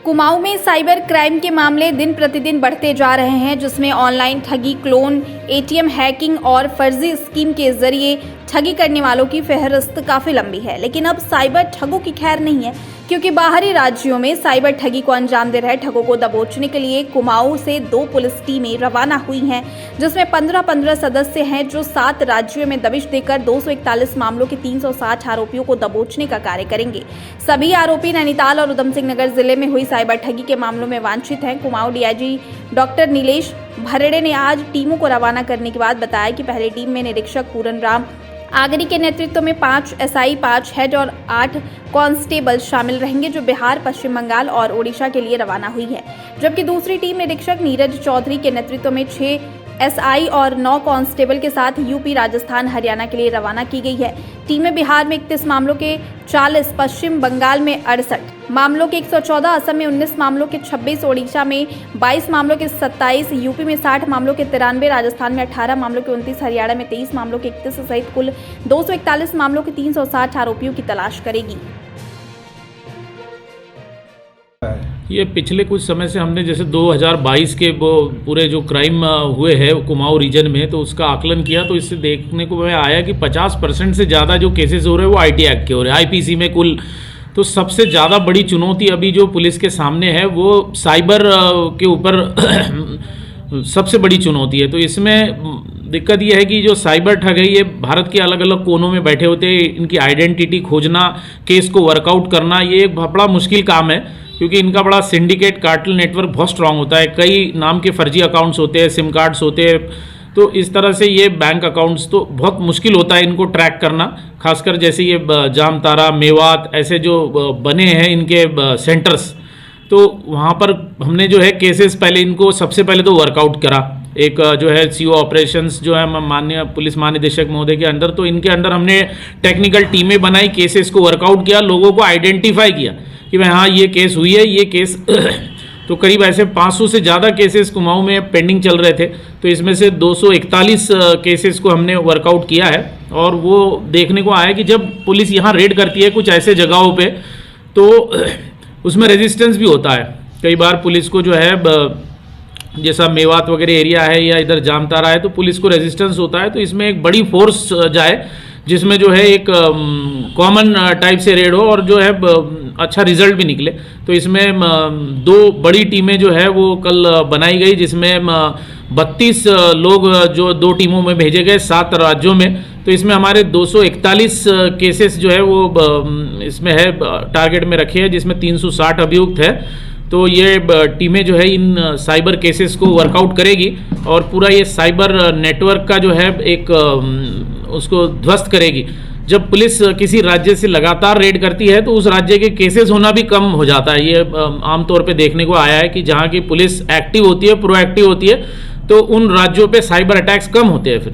कुमाऊं में cyber crime के मामले दिन प्रतिदिन बढ़ते जा रहे हैं, जिसमें ऑनलाइन ठगी, क्लोन, एटीएम हैकिंग और फर्जी स्कीम के जरिए ठगी करने वालों की फहरिस्त काफी लंबी है। लेकिन अब साइबर ठगों की खैर नहीं है, क्योंकि बाहरी राज्यों में साइबर ठगी को अंजाम दे रहे ठगों को दबोचने के लिए कुमाऊं से 2 पुलिस टीमें रवाना हुई हैं, जिसमें 15-15 सदस्य हैं, जो 7 राज्यों में दबिश देकर 241 मामलों के 360 आरोपियों को दबोचने का कार्य करेंगे। सभी आरोपी नैनीताल और उधम सिंह नगर जिले में हुई साइबर ठगी के मामलों में वांछित हैं। कुमाऊं डीआईजी डॉक्टर नीलेश भरड़े ने आज टीमों को रवाना करने के बाद बताया कि पहली टीम में निरीक्षक पूरन राम आगरी के नेतृत्व में 5 एसआई, 5 हेड और 8 कांस्टेबल शामिल रहेंगे, जो बिहार, पश्चिम बंगाल और ओडिशा के लिए रवाना हुई है। जबकि दूसरी टीम निरीक्षक नीरज चौधरी के नेतृत्व में 6 एसआई और 9 कांस्टेबल के साथ यूपी, राजस्थान, हरियाणा के लिए रवाना की गई है। टीमें बिहार में 31 मामलों के 40, पश्चिम बंगाल में 68 मामलों के 114, असम में 19 मामलों के 26, ओडिशा में 22 मामलों के 27, यूपी में 60 मामलों के 93, राजस्थान में 18 मामलों के 29, हरियाणा में 23 मामलों के 31 सहित कुल 241 मामलों के 360 आरोपियों की तलाश करेगी। ये पिछले कुछ समय से हमने जैसे 2022 के वो पूरे जो क्राइम हुए हैं कुमाऊं रीजन में, तो उसका आकलन किया, तो इससे देखने को हमें आया कि 50% से ज़्यादा जो केसेस हो रहे हैं वो आईटी एक्ट के हो रहे हैं, आईपीसी में कुल। तो सबसे ज़्यादा बड़ी चुनौती अभी जो पुलिस के सामने है वो साइबर के ऊपर सबसे बड़ी चुनौती है। तो इसमें दिक्कत यह है कि जो साइबर ठग है ये भारत के अलग अलग कोनों में बैठे होते हैं, इनकी आइडेंटिटी खोजना, केस को वर्कआउट करना, ये एक बड़ा मुश्किल काम है, क्योंकि इनका बड़ा सिंडिकेट कार्टेल नेटवर्क बहुत स्ट्रांग होता है। कई नाम के फर्जी अकाउंट्स होते हैं, सिम कार्ड्स होते हैं, तो इस तरह से ये बैंक अकाउंट्स तो बहुत मुश्किल होता है इनको ट्रैक करना। खासकर जैसे ये जामताड़ा, मेवात ऐसे जो बने हैं इनके सेंटर्स, तो वहाँ पर हमने जो है केसेस पहले इनको सबसे पहले तो वर्कआउट करा। एक जो है सीओ ऑपरेशंस जो है माननीय पुलिस महानिदेशक महोदय के अंडर, तो इनके अंडर हमने टेक्निकल टीमें बनाई, केसेस को वर्कआउट किया, लोगों को आइडेंटिफाई किया कि भाई हाँ ये केस हुई है, ये केस तो करीब ऐसे 500 से ज़्यादा केसेस कुमाऊं में पेंडिंग चल रहे थे, तो इसमें से 241 केसेस को हमने वर्कआउट किया है। और वो देखने को आया कि जब पुलिस यहाँ रेड करती है कुछ ऐसे जगहों पे, तो उसमें रेजिस्टेंस भी होता है। कई बार पुलिस को जो है जैसा मेवात वगैरह एरिया है या इधर जामताड़ा है, तो पुलिस को रेजिस्टेंस होता है, तो इसमें एक बड़ी फोर्स जाए जिसमें जो है एक कॉमन टाइप से रेड हो और जो है अच्छा रिजल्ट भी निकले। तो इसमें 2 बड़ी टीमें जो है वो कल बनाई गई, जिसमें 32 लोग जो 2 टीमों में भेजे गए 7 राज्यों में। तो इसमें हमारे 241 केसेस जो है वो इसमें है टारगेट में रखे हैं, जिसमें 360 अभियुक्त है। तो ये टीमें जो है इन साइबर केसेस को वर्कआउट करेगी और पूरा ये साइबर नेटवर्क का जो है एक उसको ध्वस्त करेगी। जब पुलिस किसी राज्य से लगातार रेड करती है तो उस राज्य के केसेस होना भी कम हो जाता है। ये आमतौर पे देखने को आया है कि जहाँ की पुलिस एक्टिव होती है, प्रोएक्टिव होती है, तो उन राज्यों पे साइबर अटैक्स कम होते हैं फिर।